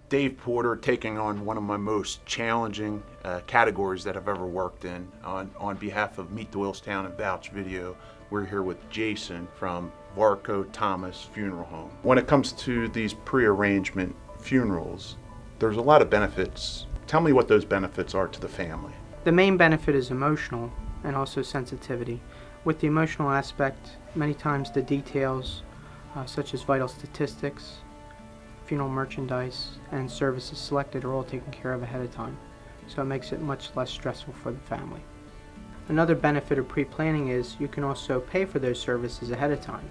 Dave Porter, taking on one of my most challenging categories that I've ever worked in. On behalf of Meet Doylestown and Vouch Video, we're here with Jason from Varcoe-Thomas Funeral Home. When it comes to these prearrangement funerals, there's a lot of benefits. Tell me what those benefits are to the family. The main benefit is emotional and also sensitivity. With the emotional aspect, many times the details such as vital statistics, funeral merchandise, and services selected are all taken care of ahead of time, so it makes it much less stressful for the family. Another benefit of pre-planning is you can also pay for those services ahead of time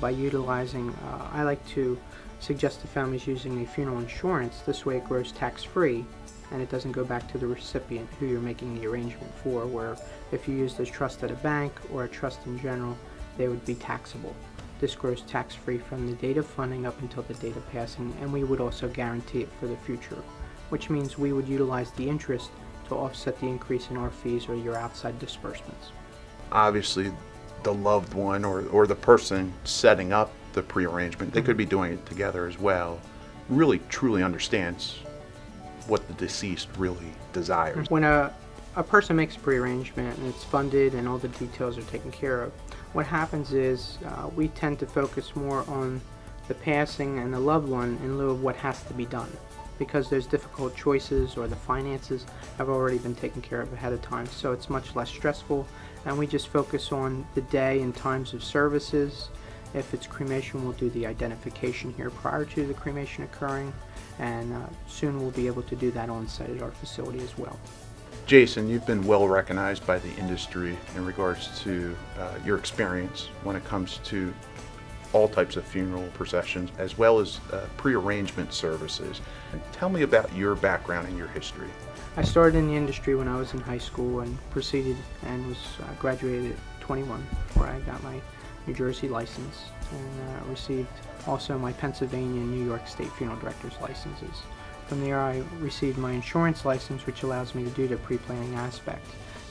by utilizing, I like to suggest to families using a funeral insurance. This way it grows tax-free and it doesn't go back to the recipient who you're making the arrangement for, where if you used a trust at a bank or a trust in general, they would be taxable. This grows tax-free from the date of funding up until the date of passing, and we would also guarantee it for the future, which means we would utilize the interest to offset the increase in our fees or your outside disbursements. Obviously, the loved one or the person setting up the prearrangement, they could be doing it together as well, really truly understands what the deceased really desires. When a person makes a prearrangement and it's funded and all the details are taken care of, what happens is we tend to focus more on the passing and the loved one in lieu of what has to be done, because there's difficult choices or the finances have already been taken care of ahead of time, so it's much less stressful, and we just focus on the day and times of services. If it's cremation, we'll do the identification here prior to the cremation occurring, and soon we'll be able to do that on site at our facility as well. Jason, you've been well recognized by the industry in regards to your experience when it comes to all types of funeral processions as well as prearrangement services. And tell me about your background and your history. I started in the industry when I was in high school and proceeded and was graduated at 21, where I got my New Jersey license and received also my Pennsylvania and New York State Funeral Director's licenses. From there I received my insurance license, which allows me to do the pre-planning aspect.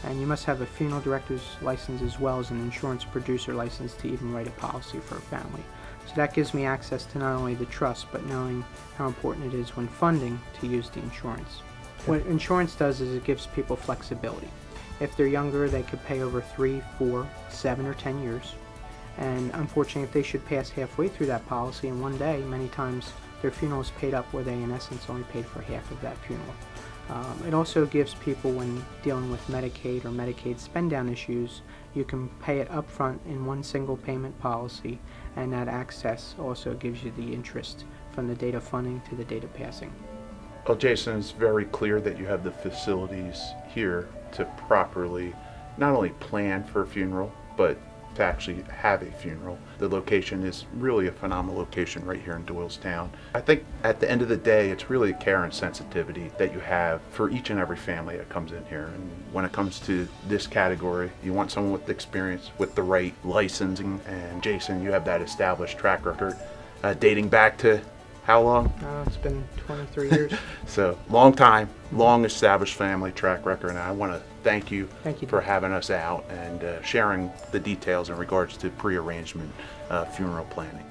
And you must have a funeral director's license as well as an insurance producer license to even write a policy for a family. So that gives me access to not only the trust, but knowing how important it is when funding to use the insurance. What insurance does is it gives people flexibility. If they're younger, they could pay over 3, 4, 7, or 10 years. And unfortunately, if they should pass halfway through that policy in one day, many times their funeral is paid up where they in essence only paid for half of that funeral. It also gives people, when dealing with Medicaid or Medicaid spend-down issues, you can pay it up front in one single payment policy, and that access also gives you the interest from the date of funding to the date of passing. Well, Jason, it's very clear that you have the facilities here to properly not only plan for a funeral, but to actually have a funeral. The location is really a phenomenal location right here in Doylestown. I think at the end of the day, it's really care and sensitivity that you have for each and every family that comes in here. And when it comes to this category, you want someone with experience, with the right licensing, and Jason, you have that established track record dating back to how long? It's been 23 years. So long time, long established family track record, and I want to thank you for having us out and sharing the details in regards to prearrangement funeral planning.